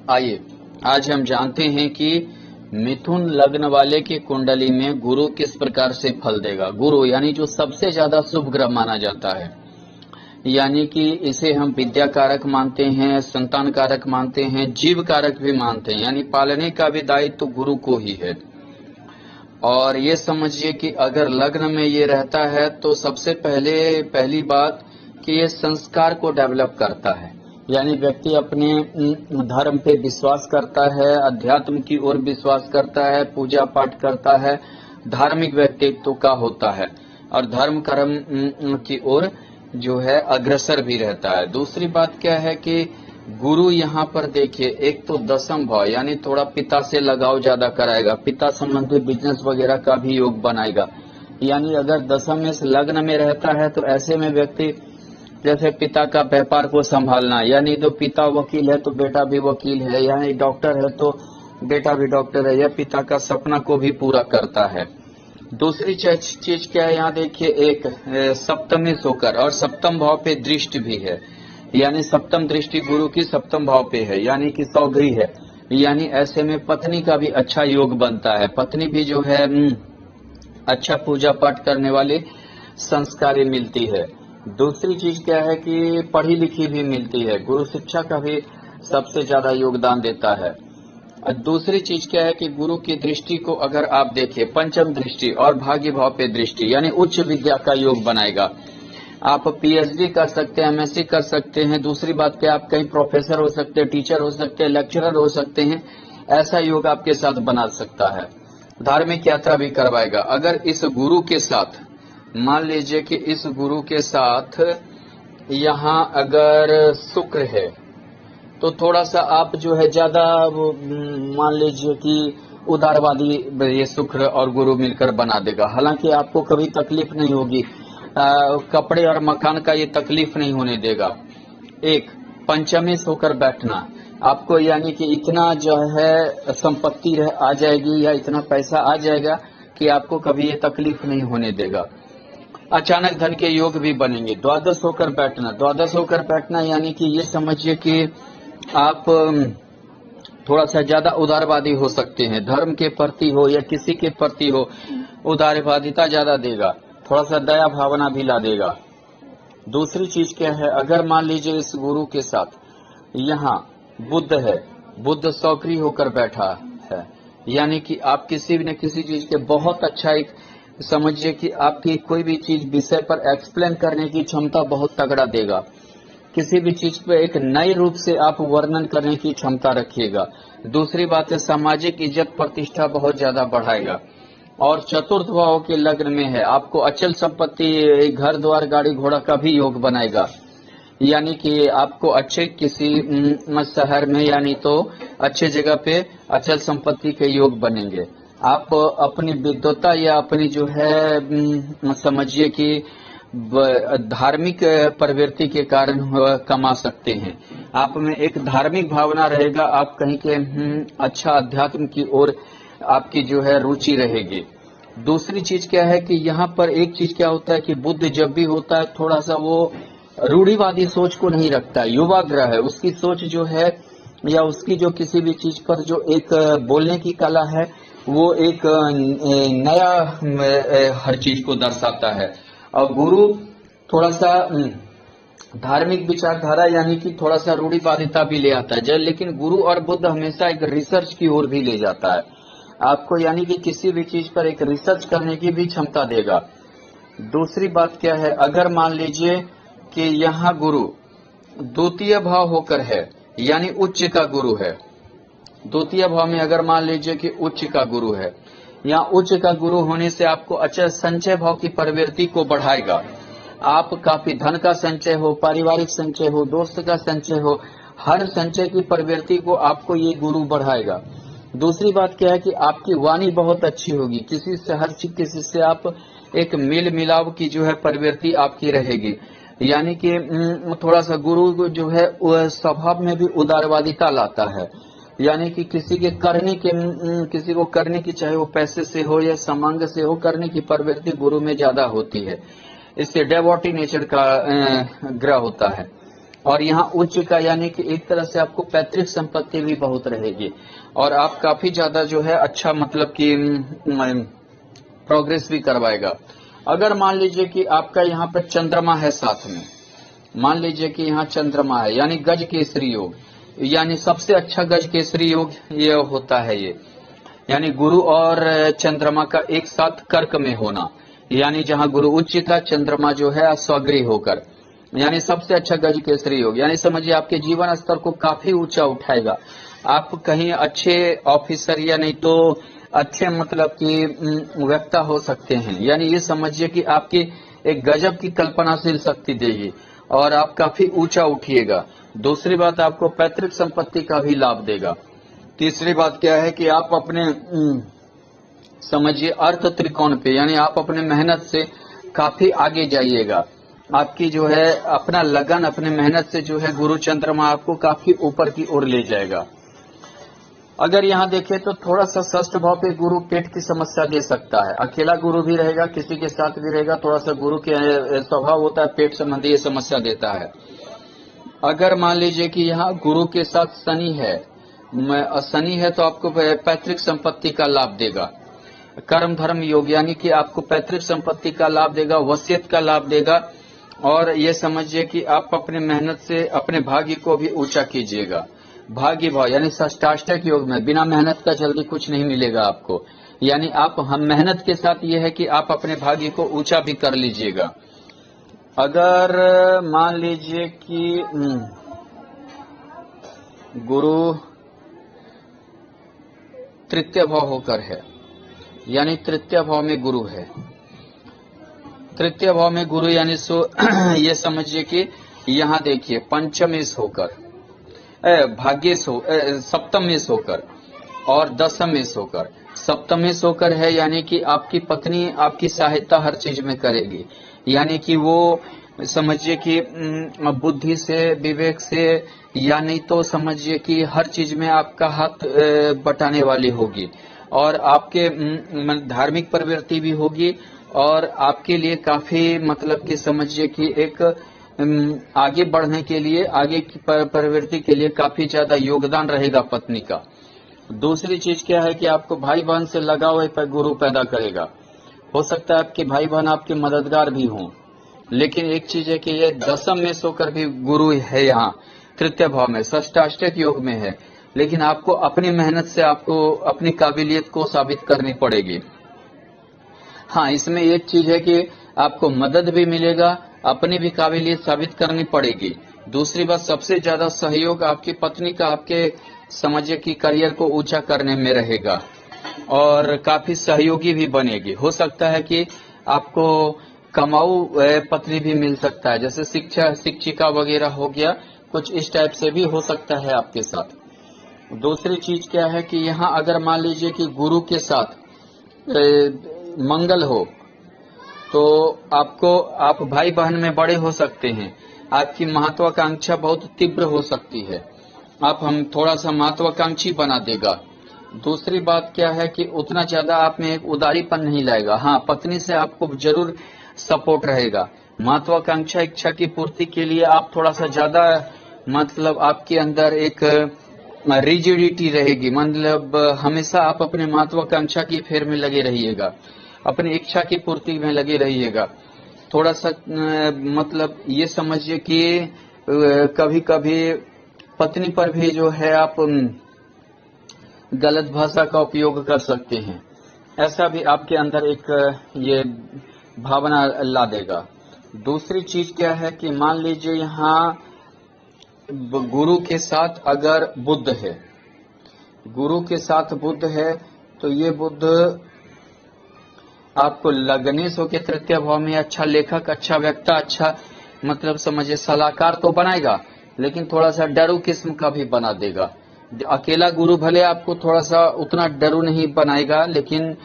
आइए आज हम जानते हैं कि मिथुन लग्न वाले की कुंडली में गुरु किस प्रकार से फल देगा। गुरु यानी जो सबसे ज्यादा शुभ ग्रह माना जाता है, यानी कि इसे हम विद्या कारक मानते हैं, संतान कारक मानते हैं, जीव कारक भी मानते हैं, यानी पालने का भी दायित्व तो गुरु को ही है। और ये समझिए कि अगर लग्न में ये रहता है तो सबसे पहली बात कि ये संस्कार को डेवलप करता है, यानी व्यक्ति अपने धर्म पे विश्वास करता है, अध्यात्म की ओर विश्वास करता है, पूजा पाठ करता है, धार्मिक व्यक्तित्व का होता है और धर्म कर्म की ओर जो है अग्रसर भी रहता है। दूसरी बात क्या है कि गुरु यहाँ पर देखिए, एक तो दसम भाव यानी थोड़ा पिता से लगाव ज्यादा कराएगा, पिता संबंधी बिजनेस वगैरह का भी योग बनाएगा। यानी अगर दसम में लग्न में रहता है तो ऐसे में व्यक्ति जैसे पिता का व्यापार को संभालना, यानी तो पिता वकील है तो बेटा भी वकील है, यानी डॉक्टर है तो बेटा भी डॉक्टर है, या पिता का सपना को भी पूरा करता है। दूसरी चीज क्या है, यहाँ देखिए एक सप्तमी होकर और सप्तम भाव पे दृष्टि भी है, यानी सप्तम दृष्टि गुरु की सप्तम भाव पे है, यानी कि सौगृह है, यानी ऐसे में पत्नी का भी अच्छा योग बनता है। पत्नी भी जो है अच्छा पूजा पाठ करने वाले संस्कारी मिलती है। दूसरी चीज क्या है कि पढ़ी लिखी भी मिलती है, गुरु शिक्षा का भी सबसे ज्यादा योगदान देता है। दूसरी चीज क्या है कि गुरु की दृष्टि को अगर आप देखें, पंचम दृष्टि और भाग्य भाव पे दृष्टि, यानी उच्च विद्या का योग बनाएगा। आप पीएचडी कर सकते हैं, एमएससी कर सकते हैं। दूसरी बात क्या, आप कहीं प्रोफेसर हो सकते हैं, टीचर हो सकते हैं, लेक्चरर हो सकते हैं, ऐसा योग आपके साथ बना सकता है। धार्मिक यात्रा भी करवाएगा। अगर इस गुरु के साथ, मान लीजिए कि इस गुरु के साथ यहाँ अगर शुक्र है तो थोड़ा सा आप जो है ज्यादा मान लीजिए कि उदारवादी ये शुक्र और गुरु मिलकर बना देगा। हालांकि आपको कभी तकलीफ नहीं होगी, कपड़े और मकान का ये तकलीफ नहीं होने देगा। एक पंचमी होकर बैठना आपको, यानी कि इतना जो है संपत्ति आ जाएगी या इतना पैसा आ जाएगा कि आपको कभी ये तकलीफ नहीं होने देगा। अचानक धन के योग भी बनेंगे। द्वादश होकर बैठना, द्वादश होकर बैठना यानी कि ये समझिए कि आप थोड़ा सा ज्यादा उदारवादी हो सकते हैं, धर्म के प्रति हो या किसी के प्रति हो, उदारवादिता ज्यादा देगा, थोड़ा सा दया भावना भी ला देगा। दूसरी चीज क्या है, अगर मान लीजिए इस गुरु के साथ यहाँ बुध है, बुध सौकरी होकर बैठा है, यानी कि आप किसी न किसी चीज के बहुत अच्छा एक समझिए कि आपकी कोई भी चीज विषय पर एक्सप्लेन करने की क्षमता बहुत तगड़ा देगा। किसी भी चीज पे एक नए रूप से आप वर्णन करने की क्षमता रखिएगा। दूसरी बात है सामाजिक इज्जत प्रतिष्ठा बहुत ज्यादा बढ़ाएगा। और चतुर्थ भाव के लग्न में है, आपको अचल संपत्ति, घर द्वार गाड़ी घोड़ा का भी योग बनाएगा, यानी कि आपको अच्छे किसी शहर में यानी तो अच्छे जगह पे अचल संपत्ति के योग बनेंगे। आप अपनी विद्वता या अपनी जो है समझिए कि धार्मिक प्रवृत्ति के कारण कमा सकते हैं। आप में एक धार्मिक भावना रहेगा, आप कहीं के अच्छा अध्यात्म की ओर आपकी जो है रुचि रहेगी। दूसरी चीज क्या है कि यहाँ पर एक चीज क्या होता है कि बुध जब भी होता है थोड़ा सा वो रूढ़िवादी सोच को नहीं रखता है। युवा ग्रह है, उसकी सोच जो है या उसकी जो किसी भी चीज पर जो एक बोलने की कला है वो एक नया हर चीज को दर्शाता है। और गुरु थोड़ा सा धार्मिक विचारधारा यानी कि थोड़ा सा रूढ़िवादिता भी ले आता है, लेकिन गुरु और बुध हमेशा एक रिसर्च की ओर भी ले जाता है आपको, यानी कि किसी भी चीज पर एक रिसर्च करने की भी क्षमता देगा। दूसरी बात क्या है, अगर मान लीजिए कि यहाँ गुरु द्वितीय भाव होकर है, यानी उच्च का गुरु है, द्वितीय भाव में अगर मान लीजिए कि उच्च का गुरु है, यहाँ उच्च का गुरु होने से आपको अच्छा संचय भाव की प्रवृत्ति को बढ़ाएगा। आप काफी धन का संचय हो, पारिवारिक संचय हो, दोस्त का संचय हो, हर संचय की प्रवृत्ति को आपको ये गुरु बढ़ाएगा। दूसरी बात क्या है कि आपकी वाणी बहुत अच्छी होगी, किसी से हर चीज किसी से आप एक मेल मिलाव की जो है प्रवृत्ति आपकी रहेगी, यानी कि थोड़ा सा गुरु जो है स्वभाव में भी उदारवादिता लाता है, यानी कि किसी को करने की चाहे वो पैसे से हो या समांग से हो, करने की प्रवृत्ति गुरु में ज्यादा होती है। इससे डेवोटी नेचर का ग्रह होता है। और यहाँ उच्च का यानी कि एक तरह से आपको पैतृक संपत्ति भी बहुत रहेगी और आप काफी ज्यादा जो है अच्छा मतलब कि प्रोग्रेस भी करवाएगा। अगर मान लीजिए कि आपका यहाँ पर चंद्रमा है साथ में, मान लीजिए कि यहाँ चंद्रमा है यानी गज केसरी योग, यानी सबसे अच्छा गज केसरी योग ये होता है ये, यानी गुरु और चंद्रमा का एक साथ कर्क में होना, यानी जहां गुरु उच्च का चंद्रमा जो है स्वगृह होकर, यानी सबसे अच्छा गज केसरी योग, यानी समझिए आपके जीवन स्तर को काफी ऊंचा उठाएगा। आप कहीं अच्छे ऑफिसर या नहीं तो अच्छे मतलब कि वक्ता हो सकते हैं, यानी ये समझिए कि आपकी एक गजब की कल्पनाशील शक्ति देगी और आप काफी ऊंचा उठिएगा। दूसरी बात आपको पैतृक संपत्ति का भी लाभ देगा। तीसरी बात क्या है कि आप अपने समझिए अर्थ त्रिकोण पे, यानी आप अपने मेहनत से काफी आगे जाइएगा। आपकी जो है अपना लगन अपने मेहनत से जो है गुरु चंद्रमा आपको काफी ऊपर की ओर ले जाएगा। अगर यहाँ देखें तो थोड़ा सा षष्ठ भाव पे गुरु पेट की समस्या दे सकता है, अकेला गुरु भी रहेगा किसी के साथ भी रहेगा, थोड़ा सा गुरु के स्वभाव होता है पेट संबंधी समस्या देता है। अगर मान लीजिए कि यहाँ गुरु के साथ शनि है तो आपको पैतृक संपत्ति का लाभ देगा, कर्म धर्म योग यानी कि आपको पैतृक संपत्ति का लाभ देगा, वसीयत का लाभ देगा और ये समझिए कि आप अपने मेहनत से अपने भाग्य को भी ऊंचा कीजिएगा। भाग्य भाव यानी षष्ठाष्टक योग में बिना मेहनत का जल्दी कुछ नहीं मिलेगा आपको, यानी आप हम मेहनत के साथ ये है कि आप अपने भाग्य को ऊंचा भी कर लीजिएगा। अगर मान लीजिए कि गुरु तृतीय भाव होकर है, यानी तृतीय भाव में गुरु है, तृतीय भाव में गुरु यानी ये समझिए कि यहाँ देखिए पंचमेश होकर भाग्येश हो सप्तमेश होकर और दशमेश होकर, सप्तमेश होकर है यानी कि आपकी पत्नी आपकी सहायता हर चीज में करेगी, यानी कि वो समझिए कि बुद्धि से विवेक से या नहीं तो समझिए कि हर चीज में आपका हाथ बटाने वाली होगी और आपके धार्मिक प्रवृत्ति भी होगी और आपके लिए काफी मतलब कि समझिए कि एक आगे बढ़ने के लिए आगे की प्रवृत्ति के लिए काफी ज्यादा योगदान रहेगा पत्नी का। दूसरी चीज क्या है कि आपको भाई बहन से लगाव पर गुरु पैदा करेगा, हो सकता है आपके भाई बहन आपके मददगार भी हों, लेकिन एक चीज है कि ये दशम में सोकर भी गुरु है यहाँ तृतीय भाव में षष्ठाष्टक योग में है, लेकिन आपको अपनी मेहनत से आपको अपनी काबिलियत को साबित करनी पड़ेगी। हाँ, इसमें एक चीज है कि आपको मदद भी मिलेगा, अपनी भी काबिलियत साबित करनी पड़ेगी। दूसरी बात सबसे ज्यादा सहयोग आपकी पत्नी का आपके समझिए कि करियर को ऊंचा करने में रहेगा और काफी सहयोगी भी बनेगी। हो सकता है कि आपको कमाऊ पत्नी भी मिल सकता है, जैसे शिक्षिका वगैरह हो गया, कुछ इस टाइप से भी हो सकता है आपके साथ। दूसरी चीज क्या है कि यहाँ अगर मान लीजिए कि गुरु के साथ मंगल हो तो आप भाई बहन में बड़े हो सकते हैं, आपकी महत्वाकांक्षा बहुत तीव्र हो सकती है, हम थोड़ा सा महत्वाकांक्षी बना देगा। दूसरी बात क्या है कि उतना ज्यादा आप में एक उदारीपन नहीं लाएगा। हाँ, पत्नी से आपको जरूर सपोर्ट रहेगा, महत्वाकांक्षा इच्छा की पूर्ति के लिए आप थोड़ा सा ज्यादा मतलब आपके अंदर एक रिजिडिटी रहेगी, मतलब हमेशा आप अपने महत्वाकांक्षा की फेर में लगे रहिएगा, अपनी इच्छा की पूर्ति में लगे रहिएगा। थोड़ा सा मतलब ये समझिए कि कभी कभी पत्नी पर भी जो है आप गलत भाषा का उपयोग कर सकते हैं, ऐसा भी आपके अंदर एक ये भावना ला देगा। दूसरी चीज क्या है कि मान लीजिए यहाँ गुरु के साथ अगर बुध है, गुरु के साथ बुध है तो ये बुध आपको लग्नेश होकर तृतीय भाव में अच्छा लेखक, अच्छा वक्ता, अच्छा मतलब समझिए सलाहकार तो बनाएगा, लेकिन थोड़ा सा डरू किस्म का भी बना देगा। अकेला गुरु भले आपको थोड़ा सा उतना डरू नहीं बनाएगा, लेकिन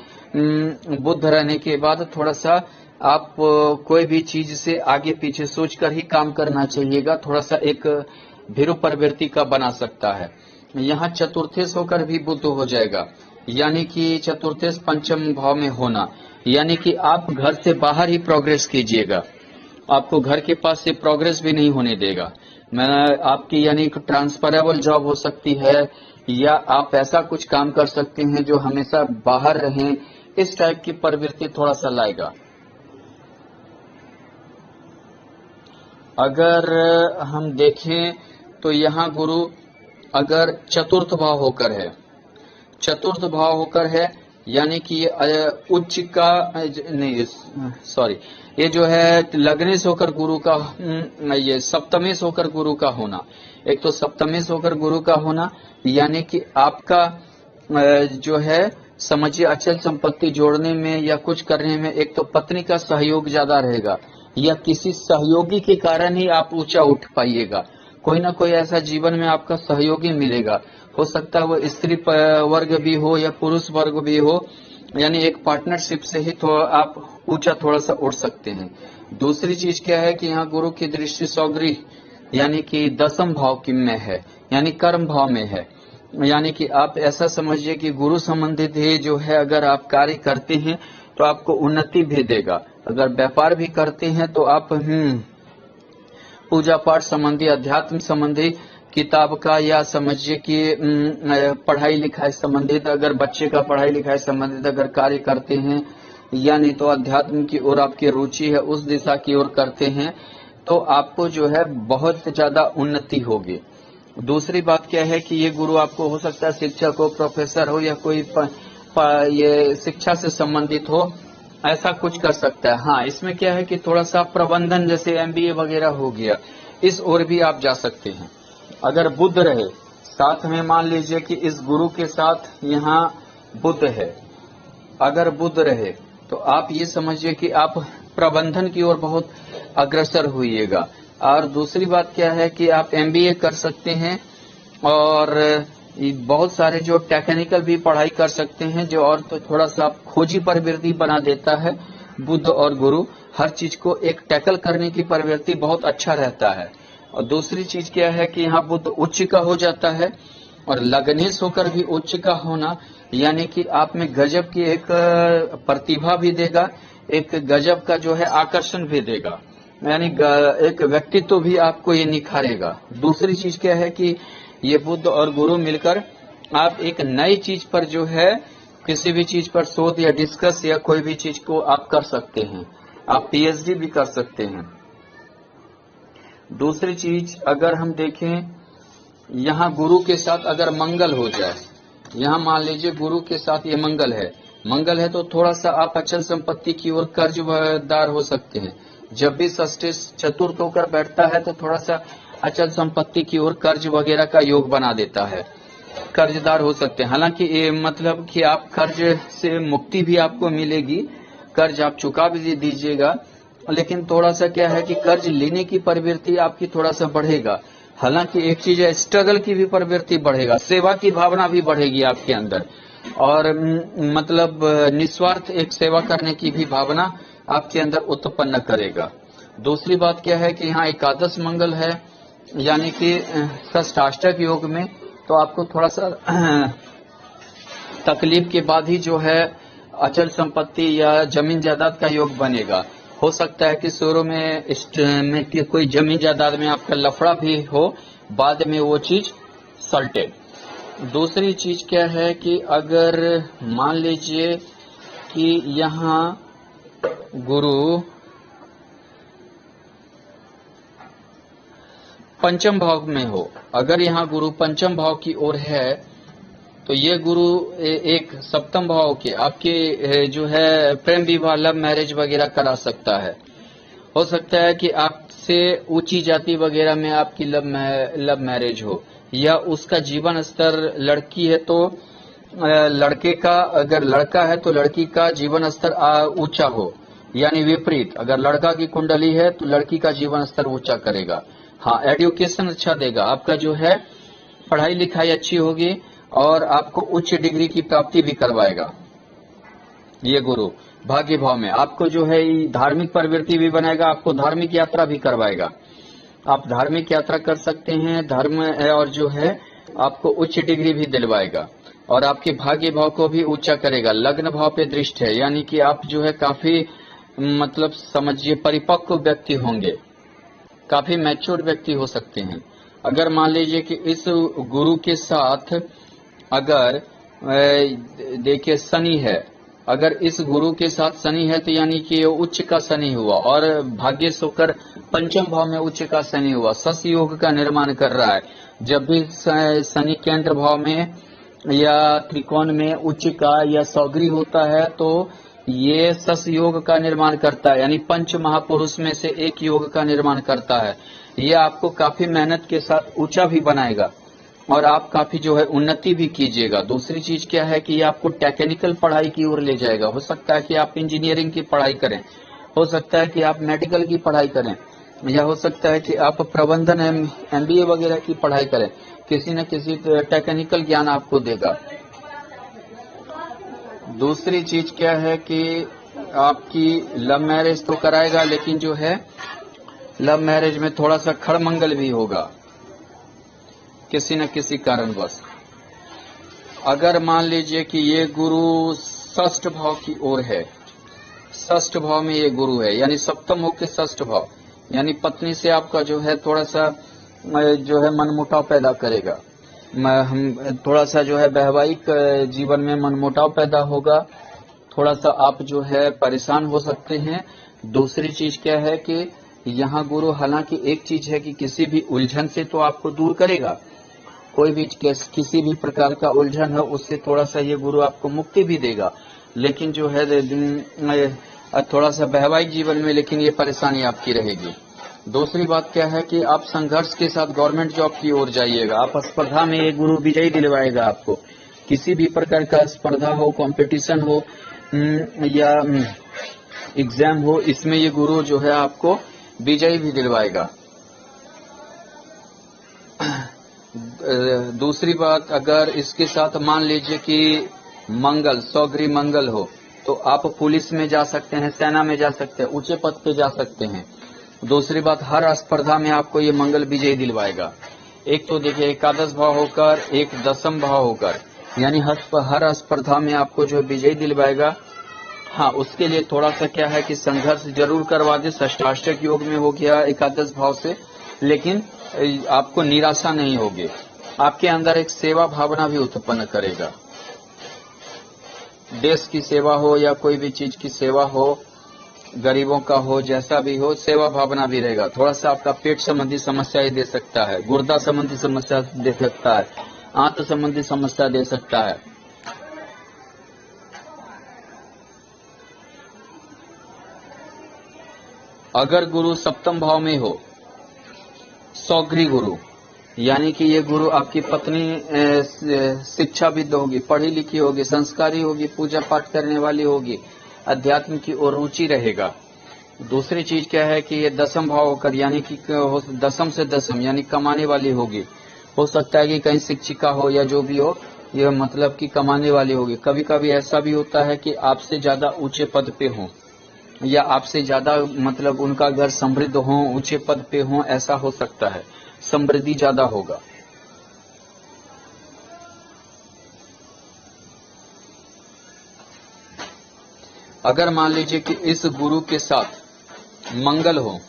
बुध रहने के बाद थोड़ा सा आप कोई भी चीज से आगे पीछे सोचकर ही काम करना चाहिएगा, थोड़ा सा एक भीरु प्रवृत्ति का बना सकता है। यहाँ चतुर्थेश होकर भी बुध हो जाएगा, यानी कि चतुर्थेश पंचम भाव में होना, यानी कि आप घर से बाहर ही प्रोग्रेस कीजिएगा, आपको घर के पास से प्रोग्रेस भी नहीं होने देगा। मैं आपकी यानी ट्रांसफरेबल जॉब हो सकती है, या आप ऐसा कुछ काम कर सकते हैं जो हमेशा बाहर रहें, इस टाइप की प्रवृत्ति थोड़ा सा लाएगा। अगर हम देखें तो यहाँ गुरु अगर चतुर्थ भाव होकर है, चतुर्थ भाव होकर है यानी कि ये उच्च का नहीं, सॉरी, ये जो है लग्नेश होकर गुरु का, ये सप्तमेश होकर गुरु का होना। एक तो सप्तमेश होकर गुरु का होना यानी कि आपका जो है समझिए अचल संपत्ति जोड़ने में या कुछ करने में एक तो पत्नी का सहयोग ज्यादा रहेगा, या किसी सहयोगी के कारण ही आप ऊंचा उठ पाइएगा। कोई ना कोई ऐसा जीवन में आपका सहयोगी मिलेगा, हो सकता है वो स्त्री वर्ग भी हो या पुरुष वर्ग भी हो, यानी एक पार्टनरशिप से ही तो आप ऊंचा थोड़ा सा उठ सकते हैं। दूसरी चीज क्या है कि यहाँ गुरु की दृष्टि सौगृह यानी कि दसम भाव की में है, यानी कर्म भाव में है, यानी कि आप ऐसा समझिए कि गुरु संबंधित ही जो है अगर आप कार्य करते हैं तो आपको उन्नति भी देगा। अगर व्यापार भी करते हैं तो आप पूजा पाठ संबंधी, अध्यात्म संबंधी किताब का, या समझिए कि पढ़ाई लिखाई संबंधित, अगर बच्चे का पढ़ाई लिखाई संबंधित अगर कार्य करते हैं, या नहीं तो अध्यात्म की ओर आपकी रुचि है उस दिशा की ओर करते हैं, तो आपको जो है बहुत ज्यादा उन्नति होगी। दूसरी बात क्या है कि ये गुरु आपको हो सकता है शिक्षक हो, प्रोफेसर हो, या कोई ये शिक्षा से संबंधित हो, ऐसा कुछ कर सकता है। हाँ, इसमें क्या है कि थोड़ा सा प्रबंधन जैसे MBA वगैरह हो गया, इस ओर भी आप जा सकते हैं। अगर बुध रहे साथ में, मान लीजिए कि इस गुरु के साथ यहाँ बुध है, अगर बुध रहे तो आप ये समझिए कि आप प्रबंधन की ओर बहुत अग्रसर होइएगा। और दूसरी बात क्या है कि आप MBA कर सकते हैं, और बहुत सारे जो टेक्निकल भी पढ़ाई कर सकते हैं, जो और तो थोड़ा सा खोजी प्रवृत्ति बना देता है। बुध और गुरु हर चीज को एक टैकल करने की प्रवृत्ति बहुत अच्छा रहता है। और दूसरी चीज क्या है कि यहाँ बुध उच्च का हो जाता है, और लग्नेश होकर भी उच्च का होना यानी कि आप में गजब की एक प्रतिभा भी देगा, एक गजब का जो है आकर्षण भी देगा, यानी एक व्यक्तित्व भी आपको ये निखारेगा। दूसरी चीज क्या है कि ये बुध और गुरु मिलकर आप एक नई चीज पर जो है किसी भी चीज पर शोध या डिस्कस या कोई भी चीज को आप कर सकते हैं, आप PhD भी कर सकते हैं। दूसरी चीज अगर हम देखें, यहाँ गुरु के साथ अगर मंगल हो जाए, यहाँ मान लीजिए गुरु के साथ ये मंगल है तो थोड़ा सा आप अचल संपत्ति की ओर कर्जदार हो सकते हैं। जब भी षष्ठी चतुर्थ होकर बैठता है तो थोड़ा सा अचल संपत्ति की ओर कर्ज वगैरह का योग बना देता है, कर्जदार हो सकते हैं। हालांकि ये मतलब कि आप कर्ज से मुक्ति भी आपको मिलेगी, कर्ज आप चुका भी दीजिएगा, लेकिन थोड़ा सा क्या है कि कर्ज लेने की प्रवृत्ति आपकी थोड़ा सा बढ़ेगा। हालांकि एक चीज है, स्ट्रगल की भी प्रवृत्ति बढ़ेगा, सेवा की भावना भी बढ़ेगी आपके अंदर, और मतलब निस्वार्थ एक सेवा करने की भी भावना आपके अंदर उत्पन्न करेगा। दूसरी बात क्या है कि यहाँ एकादश मंगल है, यानी कि षष्ठाष्टक योग में, तो आपको थोड़ा सा तकलीफ के बाद ही जो है अचल संपत्ति या जमीन जायदाद का योग बनेगा। हो सकता है कि शुरू में कोई जमीन जायदाद में आपका लफड़ा भी हो, बाद में वो चीज सल्टे। दूसरी चीज क्या है कि अगर मान लीजिए कि यहाँ गुरु पंचम भाव में हो, अगर यहाँ गुरु पंचम भाव की ओर है तो ये गुरु एक सप्तम भाव के आपके जो है प्रेम विवाह, लव मैरिज वगैरह करा सकता है। हो सकता है कि आपसे ऊंची जाति वगैरह में आपकी लव मैरिज हो, या उसका जीवन स्तर, लड़की है तो लड़के का, अगर लड़का है तो लड़की का जीवन स्तर ऊंचा हो, यानी विपरीत। अगर लड़का की कुंडली है तो लड़की का जीवन स्तर ऊंचा करेगा। हाँ, एजुकेशन अच्छा देगा, आपका जो है पढ़ाई लिखाई अच्छी होगी और आपको उच्च डिग्री की प्राप्ति भी करवाएगा। ये गुरु भाग्य भाव में आपको जो है धार्मिक प्रवृत्ति भी बनाएगा, आपको धार्मिक यात्रा भी करवाएगा। आप धार्मिक यात्रा कर सकते हैं, धर्म है, और जो है आपको उच्च डिग्री भी दिलवाएगा और आपके भाग्य भाव को भी ऊंचा करेगा। लग्न भाव पे दृष्टि है, यानी कि आप जो है काफी मतलब समझिए परिपक्व व्यक्ति होंगे, काफी मैच्योर व्यक्ति हो सकते हैं। अगर मान लीजिए कि इस गुरु के साथ अगर देखिए शनि है, अगर इस गुरु के साथ शनि है तो यानी कि ये उच्च का शनि हुआ, और भाग्येश होकर पंचम भाव में उच्च का शनि हुआ, सस योग का निर्माण कर रहा है। जब भी शनि केंद्र भाव में या त्रिकोण में उच्च का या सौगरी होता है तो ये सस योग का निर्माण करता है, यानी पंच महापुरुष में से एक योग का निर्माण करता है। ये आपको काफी मेहनत के साथ ऊंचा भी बनाएगा और आप काफी जो है उन्नति भी कीजिएगा। दूसरी चीज क्या है कि ये आपको टेक्निकल पढ़ाई की ओर ले जाएगा। हो सकता है कि आप इंजीनियरिंग की पढ़ाई करें, हो सकता है कि आप मेडिकल की पढ़ाई करें, या हो सकता है कि आप प्रबंधन MBA वगैरह की पढ़ाई करें। किसी न किसी टेक्निकल ज्ञान आपको देगा। दूसरी चीज क्या है कि आपकी लव मैरिज तो कराएगा, लेकिन जो है लव मैरिज में थोड़ा सा खड़मंगल भी होगा किसी न किसी कारणवश। अगर मान लीजिए कि ये गुरु षष्ठ भाव की ओर है, षष्ठ भाव में ये गुरु है, यानी सप्तम होकर षष्ठ भाव, यानी पत्नी से आपका जो है थोड़ा सा जो है मनमुटाव पैदा करेगा। हम थोड़ा सा जो है वैवाहिक जीवन में मनमुटाव पैदा होगा, थोड़ा सा आप जो है परेशान हो सकते हैं। दूसरी चीज क्या है कि यहाँ गुरु, हालांकि एक चीज है कि किसी भी उलझन से तो आपको दूर करेगा, कोई भी किसी भी प्रकार का उलझन है उससे थोड़ा सा ये गुरु आपको मुक्ति भी देगा, लेकिन जो है थोड़ा सा वैवाहिक जीवन में लेकिन ये परेशानी आपकी रहेगी। दूसरी बात क्या है कि आप संघर्ष के साथ गवर्नमेंट जॉब की ओर जाइएगा। आप स्पर्धा में ये गुरु विजयी दिलवाएगा आपको। किसी भी प्रकार का स्पर्धा हो, कंपटीशन हो या एग्जाम हो, इसमें ये गुरु जो है आपको विजयी भी दिलवाएगा। दूसरी बात, अगर इसके साथ मान लीजिए कि मंगल, सौगरी मंगल हो तो आप पुलिस में जा सकते हैं, सेना में जा सकते हैं, ऊंचे पद पे जा सकते हैं। दूसरी बात, हर स्पर्धा में आपको ये मंगल विजयी दिलवाएगा। एक तो देखिए एकादश भाव होकर, एक दसम भाव होकर, यानी हर स्पर्धा में आपको जो विजयी दिलवाएगा। हाँ, उसके लिए थोड़ा सा क्या है कि संघर्ष जरूर करवा दे। षष्ठाष्टक योग में हो गया एकादश भाव से, लेकिन आपको निराशा नहीं होगी। आपके अंदर एक सेवा भावना भी उत्पन्न करेगा। देश की सेवा हो या कोई भी चीज की सेवा हो, गरीबों का हो, जैसा भी हो, सेवा भावना भी रहेगा। थोड़ा सा आपका पेट संबंधी समस्या दे सकता है, गुर्दा संबंधी समस्या दे सकता है, आंत संबंधी समस्या दे सकता है। अगर गुरु सप्तम भाव में हो, सौगरी गुरु, यानी कि ये गुरु आपकी पत्नी शिक्षाविद होगी, पढ़ी लिखी होगी, संस्कारी होगी, पूजा पाठ करने वाली होगी, अध्यात्म की ओर रुचि रहेगा। दूसरी चीज क्या है कि ये दसम भाव होकर, यानी कि दसम से दसम यानी कमाने वाली होगी। हो सकता है कि कहीं शिक्षिका हो या जो भी हो, यह मतलब कि कमाने वाली होगी। कभी कभी ऐसा भी होता है कि आपसे ज्यादा ऊंचे पद पे हो, या आपसे ज्यादा मतलब उनका घर समृद्ध हो, ऊंचे पद पे हो, ऐसा हो सकता है। समृद्धि ज्यादा होगा। अगर मान लीजिए कि इस गुरु के साथ मंगल हो,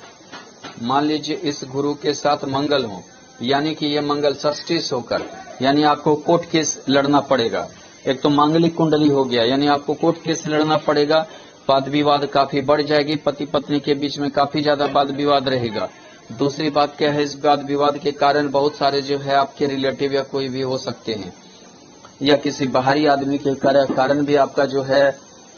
मान लीजिए इस गुरु के साथ मंगल हो, यानी कि ये मंगल षष्ठीश होकर, यानी आपको कोर्ट केस लड़ना पड़ेगा। एक तो मांगलिक कुंडली हो गया, यानी आपको कोर्ट केस लड़ना पड़ेगा। वाद विवाद काफी बढ़ जाएगी, पति पत्नी के बीच में काफी ज्यादा वाद विवाद रहेगा। दूसरी बात क्या है, इस वाद विवाद के कारण बहुत सारे जो है आपके रिलेटिव या कोई भी हो सकते हैं, या किसी बाहरी आदमी के कारण भी आपका जो है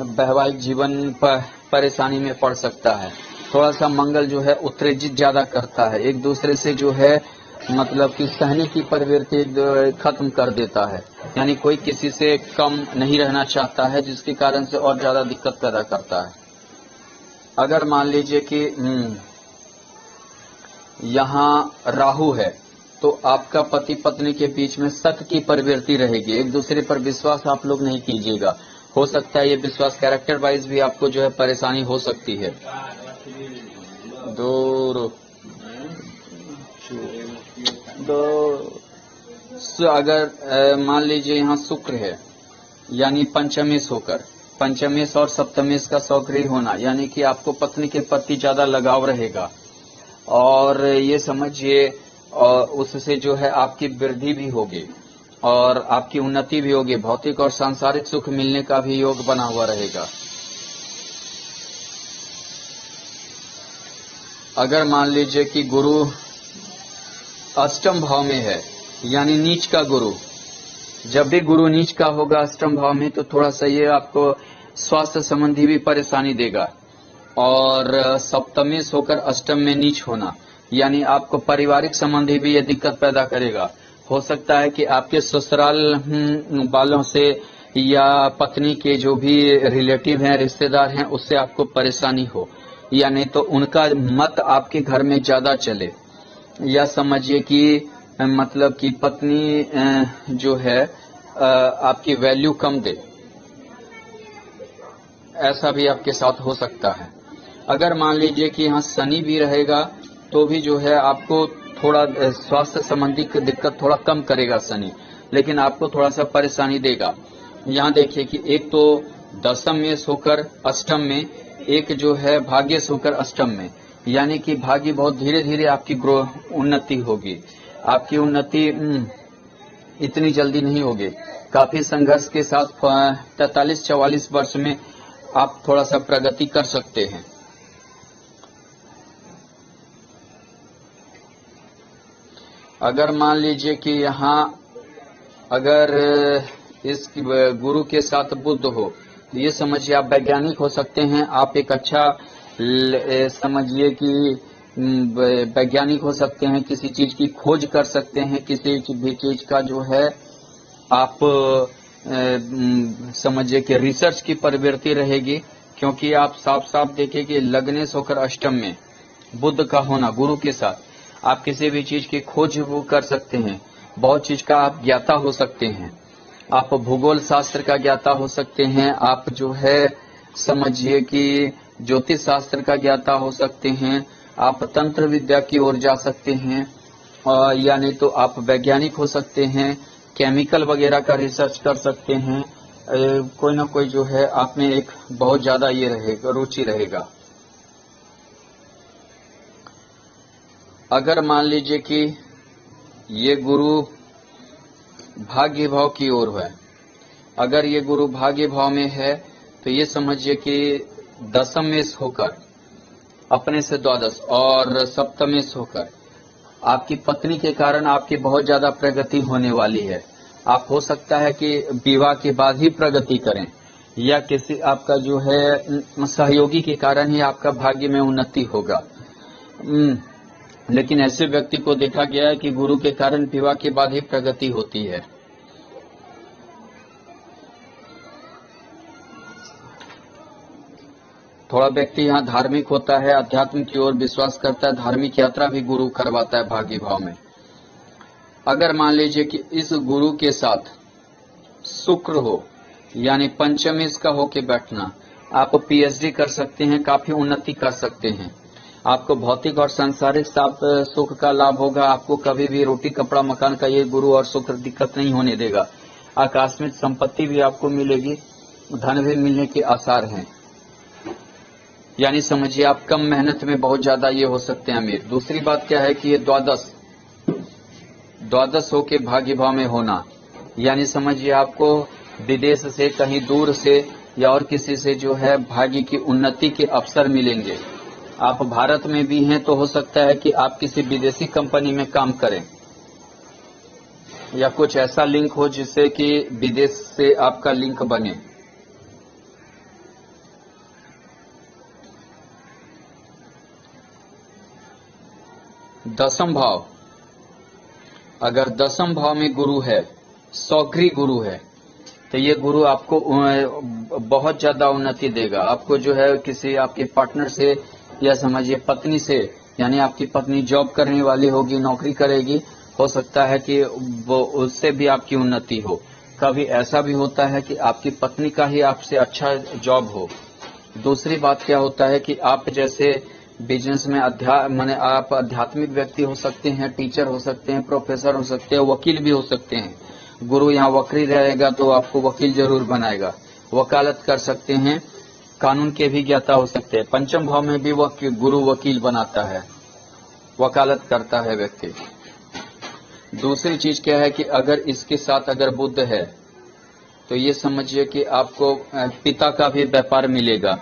वैवाहिक जीवन पर परेशानी में पड़ सकता है। थोड़ा सा मंगल जो है उत्तेजित ज्यादा करता है, एक दूसरे से जो है मतलब कि सहने की प्रवृत्ति खत्म कर देता है, यानी कोई किसी से कम नहीं रहना चाहता है, जिसके कारण से और ज्यादा दिक्कत पैदा करता है। अगर मान लीजिए कि यहाँ राहु है तो आपका पति पत्नी के बीच में शक की प्रवृत्ति रहेगी, एक दूसरे पर विश्वास आप लोग नहीं कीजिएगा। हो सकता है ये विश्वास कैरेक्टर वाइज भी आपको जो है परेशानी हो सकती है। अगर मान लीजिए यहाँ शुक्र है, यानी पंचमेश होकर, पंचमेश और सप्तमेश का सौगरी होना, यानी कि आपको पत्नी के प्रति ज्यादा लगाव रहेगा। और ये समझिए और उससे जो है आपकी वृद्धि भी होगी और आपकी उन्नति भी होगी, भौतिक और सांसारिक सुख मिलने का भी योग बना हुआ रहेगा। अगर मान लीजिए कि गुरु अष्टम भाव में है, यानी नीच का गुरु, जब भी गुरु नीच का होगा अष्टम भाव में, तो थोड़ा सा ये आपको स्वास्थ्य संबंधी भी परेशानी देगा। और सप्तमेश होकर अष्टम में नीच होना, यानी आपको पारिवारिक संबंधी भी ये दिक्कत पैदा करेगा। हो सकता है कि आपके ससुराल वालों से या पत्नी के जो भी रिलेटिव हैं, रिश्तेदार हैं, उससे आपको परेशानी हो, या नहीं तो उनका मत आपके घर में ज्यादा चले, या समझिए कि मतलब कि पत्नी जो है आपकी वैल्यू कम दे, ऐसा भी आपके साथ हो सकता है। अगर मान लीजिए कि यहाँ शनि भी रहेगा तो भी जो है आपको थोड़ा स्वास्थ्य संबंधी दिक्कत थोड़ा कम करेगा शनि, लेकिन आपको थोड़ा सा परेशानी देगा। यहाँ देखिए कि एक तो दशम में होकर अष्टम में, एक जो है भाग्य से होकर अष्टम में, यानी कि भाग्य बहुत धीरे धीरे आपकी उन्नति होगी। आपकी उन्नति इतनी जल्दी नहीं होगी, काफी संघर्ष के साथ 43-44 वर्ष में आप थोड़ा सा प्रगति कर सकते हैं। अगर मान लीजिए कि यहाँ अगर इस गुरु के साथ बुध हो, तो ये समझिए आप वैज्ञानिक हो सकते हैं। आप एक अच्छा समझिए कि वैज्ञानिक हो सकते हैं, किसी चीज की खोज कर सकते हैं, किसी भी चीज का जो है आप समझिए कि रिसर्च की प्रवृत्ति रहेगी, क्योंकि आप साफ साफ देखिए कि लग्नेश होकर अष्टम में बुध का होना गुरु के साथ, आप किसी भी चीज की खोज वो कर सकते हैं, बहुत चीज का आप ज्ञाता हो सकते हैं। आप भूगोल शास्त्र का ज्ञाता हो सकते हैं, आप जो है समझिए कि ज्योतिष शास्त्र का ज्ञाता हो सकते हैं, आप तंत्र विद्या की ओर जा सकते हैं, या नहीं तो आप वैज्ञानिक हो सकते हैं, केमिकल वगैरह का रिसर्च कर सकते हैं। कोई ना कोई जो है आप में एक बहुत ज्यादा ये रहेगा, रुचि रहेगा। अगर मान लीजिए कि ये गुरु भाग्य भाव की ओर है, अगर ये गुरु भाग्य भाव में है तो ये समझिए कि दशमेश होकर अपने से द्वादश और सप्तमेश होकर आपकी पत्नी के कारण आपकी बहुत ज्यादा प्रगति होने वाली है। आप हो सकता है कि विवाह के बाद ही प्रगति करें, या किसी आपका जो है सहयोगी के कारण ही आपका भाग्य में उन्नति होगा। लेकिन ऐसे व्यक्ति को देखा गया है कि गुरु के कारण विवाह के बाद ही प्रगति होती है। थोड़ा व्यक्ति यहाँ धार्मिक होता है, अध्यात्म की ओर विश्वास करता है, धार्मिक यात्रा भी गुरु करवाता है भाग्य भाव में। अगर मान लीजिए कि इस गुरु के साथ शुक्र हो, यानी पंचमेश का होके बैठना, आप पीएचडी कर सकते हैं, काफी उन्नति कर सकते हैं। आपको भौतिक और सांसारिक सुख का लाभ होगा। आपको कभी भी रोटी कपड़ा मकान का ये गुरु और शुक्र दिक्कत नहीं होने देगा। आकस्मिक संपत्ति भी आपको मिलेगी, धन भी मिलने के आसार हैं। यानी समझिए आप कम मेहनत में बहुत ज्यादा ये हो सकते हैं अमीर। दूसरी बात क्या है कि ये द्वादश होके भाग्य भाव में होना, यानी समझिए आपको विदेश से, कहीं दूर से या और किसी से जो है भाग्य की उन्नति के अवसर मिलेंगे। आप भारत में भी हैं तो हो सकता है कि आप किसी विदेशी कंपनी में काम करें, या कुछ ऐसा लिंक हो जिससे कि विदेश से आपका लिंक बने। दसम भाव, अगर दसम भाव में गुरु है, सौग्री गुरु है, तो ये गुरु आपको बहुत ज्यादा उन्नति देगा। आपको जो है किसी आपके पार्टनर से या समझिए पत्नी से, यानी आपकी पत्नी जॉब करने वाली होगी, नौकरी करेगी, हो सकता है कि वो उससे भी आपकी उन्नति हो। कभी ऐसा भी होता है कि आपकी पत्नी का ही आपसे अच्छा जॉब हो। दूसरी बात क्या होता है कि आप जैसे बिजनेस में माने आप आध्यात्मिक व्यक्ति हो सकते हैं, टीचर हो सकते हैं, प्रोफेसर हो सकते हैं, वकील भी हो सकते हैं। गुरु यहाँ वक्री रहेगा तो आपको वकील जरूर बनाएगा, वकालत कर सकते हैं, कानून के भी ज्ञाता हो सकते हैं। पंचम भाव में भी गुरु वकील बनाता है। वकालत करता है व्यक्ति। दूसरी चीज क्या है कि अगर इसके साथ अगर बुध है तो ये समझिए कि आपको पिता का भी व्यापार मिलेगा,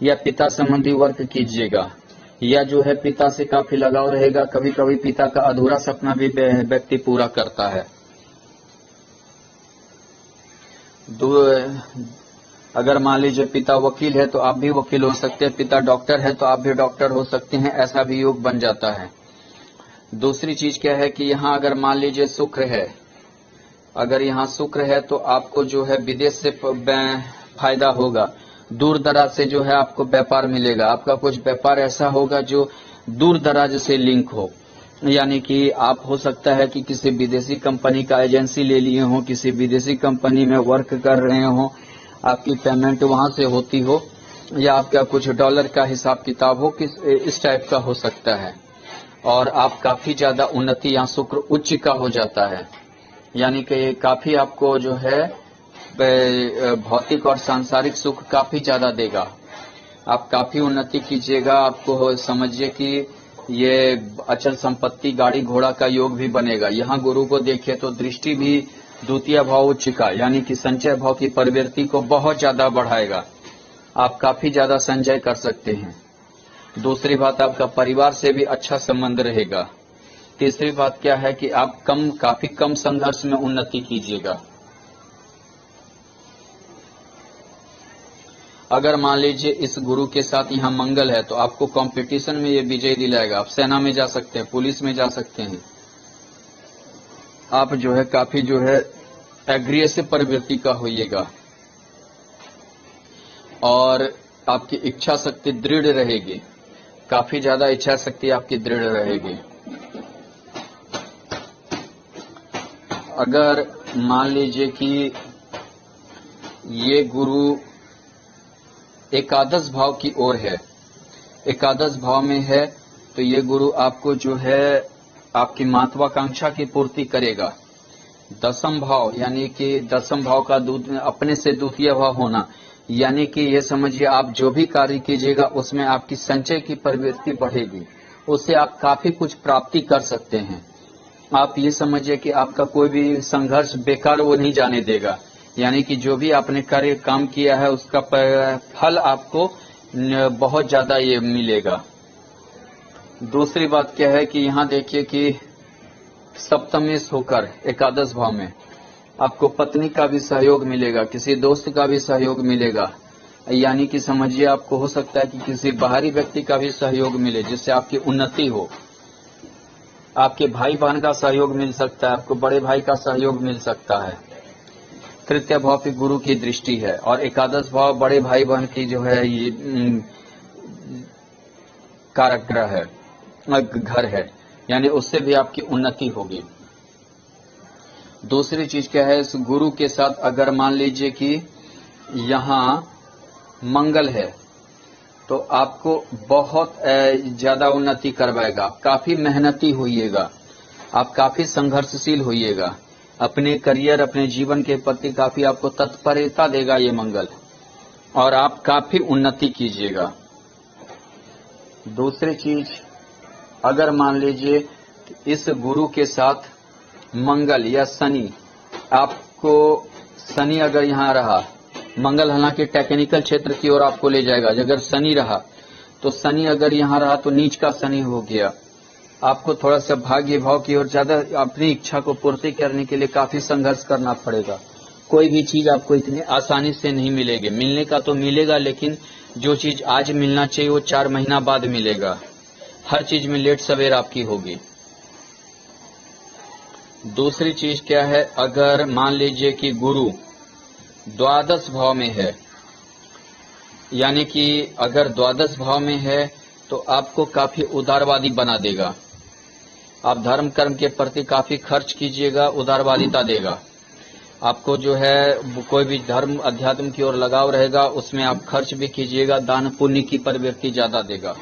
या पिता संबंधी वर्क कीजिएगा, या जो है पिता से काफी लगाव रहेगा। कभी कभी पिता का अधूरा सपना भी व्यक्ति पूरा करता है। अगर मान लीजिए पिता वकील है तो आप भी वकील हो सकते हैं, पिता डॉक्टर है तो आप भी डॉक्टर हो सकते हैं, ऐसा भी योग बन जाता है। दूसरी चीज क्या है कि यहाँ अगर मान लीजिए शुक्र है, अगर यहाँ शुक्र है तो आपको जो है विदेश से फायदा होगा, दूर दराज से जो है आपको व्यापार मिलेगा। आपका कुछ व्यापार ऐसा होगा जो दूर दराज से लिंक हो, यानी कि आप हो सकता है कि किसी विदेशी कंपनी का एजेंसी ले लिए हो, किसी विदेशी कंपनी में वर्क कर रहे हो, आपकी पेमेंट वहां से होती हो, या आपका कुछ डॉलर का हिसाब किताब हो, इस टाइप का हो सकता है। और आप काफी ज्यादा उन्नति, यहाँ शुक्र उच्च का हो जाता है, यानी कि काफी आपको जो है भौतिक और सांसारिक सुख काफी ज्यादा देगा। आप काफी उन्नति कीजिएगा। आपको समझिए कि ये अचल संपत्ति, गाड़ी घोड़ा का योग भी बनेगा। यहाँ गुरु को देखिए तो दृष्टि भी द्वितीय भाव उच्च का, यानी कि संचय भाव की प्रवृत्ति को बहुत ज्यादा बढ़ाएगा। आप काफी ज्यादा संचय कर सकते हैं। दूसरी बात, आपका परिवार से भी अच्छा संबंध रहेगा। तीसरी बात क्या है कि आप काफी कम संघर्ष में उन्नति कीजिएगा। अगर मान लीजिए इस गुरु के साथ यहाँ मंगल है तो आपको कंपटीशन में ये विजय दिलाएगा। आप सेना में जा सकते हैं, पुलिस में जा सकते हैं। आप जो है काफी जो है एग्रेसिव प्रवृत्ति का होइएगा, और आपकी इच्छा शक्ति दृढ़ रहेगी। काफी ज्यादा इच्छा शक्ति आपकी दृढ़ रहेगी। अगर मान लीजिए कि ये गुरु एकादश भाव की ओर है, एकादश भाव में है, तो ये गुरु आपको जो है आपकी महत्वाकांक्षा की पूर्ति करेगा। दसम भाव, यानी कि दसम भाव का अपने से द्वितीय भाव होना, यानी कि ये समझिए आप जो भी कार्य कीजिएगा उसमें आपकी संचय की प्रवृत्ति बढ़ेगी, उससे आप काफी कुछ प्राप्ति कर सकते हैं। आप ये समझिए कि आपका कोई भी संघर्ष बेकार वो नहीं जाने देगा, यानी कि जो भी आपने कार्य काम किया है उसका फल आपको बहुत ज्यादा ये मिलेगा। दूसरी बात क्या है कि यहाँ देखिए कि सप्तमेश होकर एकादश भाव में आपको पत्नी का भी सहयोग मिलेगा, किसी दोस्त का भी सहयोग मिलेगा, यानी कि समझिए आपको हो सकता है कि किसी बाहरी व्यक्ति का भी सहयोग मिले जिससे आपकी उन्नति हो। आपके भाई बहन का सहयोग मिल सकता है, आपको बड़े भाई का सहयोग मिल सकता है। तृतीय भाव पे गुरु की दृष्टि है, और एकादश भाव बड़े भाई बहन की जो है ये कारक ग्रह है, घर है, यानी उससे भी आपकी उन्नति होगी। दूसरी चीज क्या है, इस गुरु के साथ अगर मान लीजिए कि यहाँ मंगल है तो आपको बहुत ज्यादा उन्नति करवाएगा। काफी मेहनती होइएगा, आप काफी संघर्षशील होइएगा। अपने करियर, अपने जीवन के प्रति काफी आपको तत्परता देगा ये मंगल, और आप काफी उन्नति कीजिएगा। दूसरी चीज, अगर मान लीजिए इस गुरु के साथ मंगल या शनि, आपको शनि अगर यहाँ रहा, मंगल हालांकि टेक्निकल क्षेत्र की ओर आपको ले जाएगा। अगर शनि रहा तो शनि अगर यहाँ रहा तो नीच का शनि हो गया। आपको थोड़ा सा भाग्य भाव की ओर ज्यादा अपनी इच्छा को पूर्ति करने के लिए काफी संघर्ष करना पड़ेगा। कोई भी चीज आपको इतनी आसानी से नहीं मिलेगी। मिलने का तो मिलेगा, लेकिन जो चीज आज मिलना चाहिए वो 4 महीना बाद मिलेगा। हर चीज में लेट सवेर आपकी होगी। दूसरी चीज क्या है, अगर मान लीजिए कि गुरु द्वादश भाव में है, यानी कि अगर द्वादश भाव में है तो आपको काफी उदारवादी बना देगा। आप धर्म कर्म के प्रति काफी खर्च कीजिएगा, उदारवादिता देगा आपको। जो है कोई भी धर्म अध्यात्म की ओर लगाव रहेगा, उसमें आप खर्च भी कीजिएगा, दान पुण्य की प्रवृत्ति ज्यादा देगा।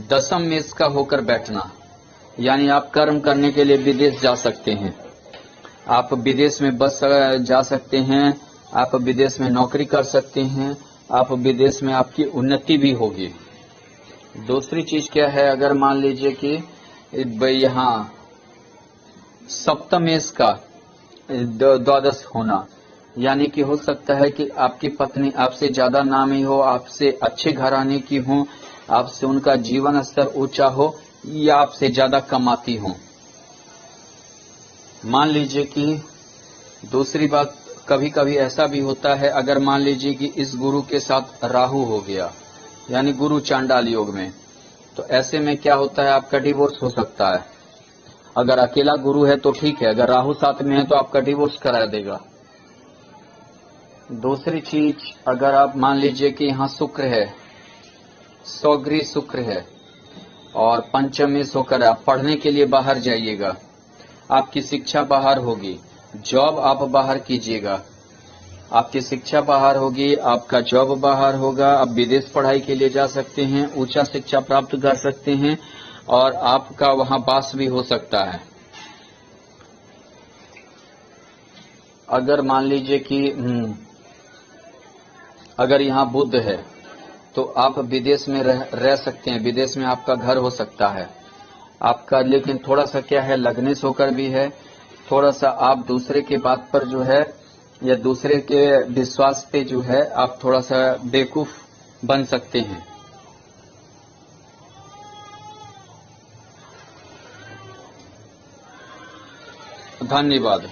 दसम में इसका होकर बैठना, यानी आप कर्म करने के लिए विदेश जा सकते हैं। आप विदेश में बस जा सकते हैं, आप विदेश में नौकरी कर सकते हैं, आप विदेश में आपकी उन्नति भी होगी। दूसरी चीज क्या है, अगर मान लीजिए कि यहाँ सप्तमेश का द्वादश होना, यानी कि हो सकता है कि आपकी पत्नी आपसे ज्यादा नामी हो, आपसे अच्छे घराने की हो, आपसे उनका जीवन स्तर ऊंचा हो, या आपसे ज्यादा कमाती हो। मान लीजिए कि दूसरी बात, कभी कभी ऐसा भी होता है, अगर मान लीजिए कि इस गुरु के साथ राहु हो गया, यानी गुरु चांडाल योग में, तो ऐसे में क्या होता है, आपका डिवोर्स हो सकता है। अगर अकेला गुरु है तो ठीक है, अगर राहु साथ में है तो आपका डिवोर्स करा देगा। दूसरी चीज, अगर आप मान लीजिए कि यहाँ शुक्र है, सौगृह शुक्र है, और पंचमेश होकर आप पढ़ने के लिए बाहर जाइएगा, आपकी शिक्षा बाहर होगी, जॉब आप बाहर कीजिएगा, आपकी शिक्षा बाहर होगी, आपका जॉब बाहर होगा, आप विदेश पढ़ाई के लिए जा सकते हैं, उच्च शिक्षा प्राप्त कर सकते हैं, और आपका वहां वास भी हो सकता है। अगर मान लीजिए कि अगर यहाँ बुध है तो आप विदेश में रह सकते हैं, विदेश में आपका घर हो सकता है आपका, लेकिन थोड़ा सा क्या है, लग्नेश होकर भी है, थोड़ा सा आप दूसरे के बात पर जो है, या दूसरे के विश्वास पे जो है, आप थोड़ा सा बेवकूफ बन सकते हैं। धन्यवाद।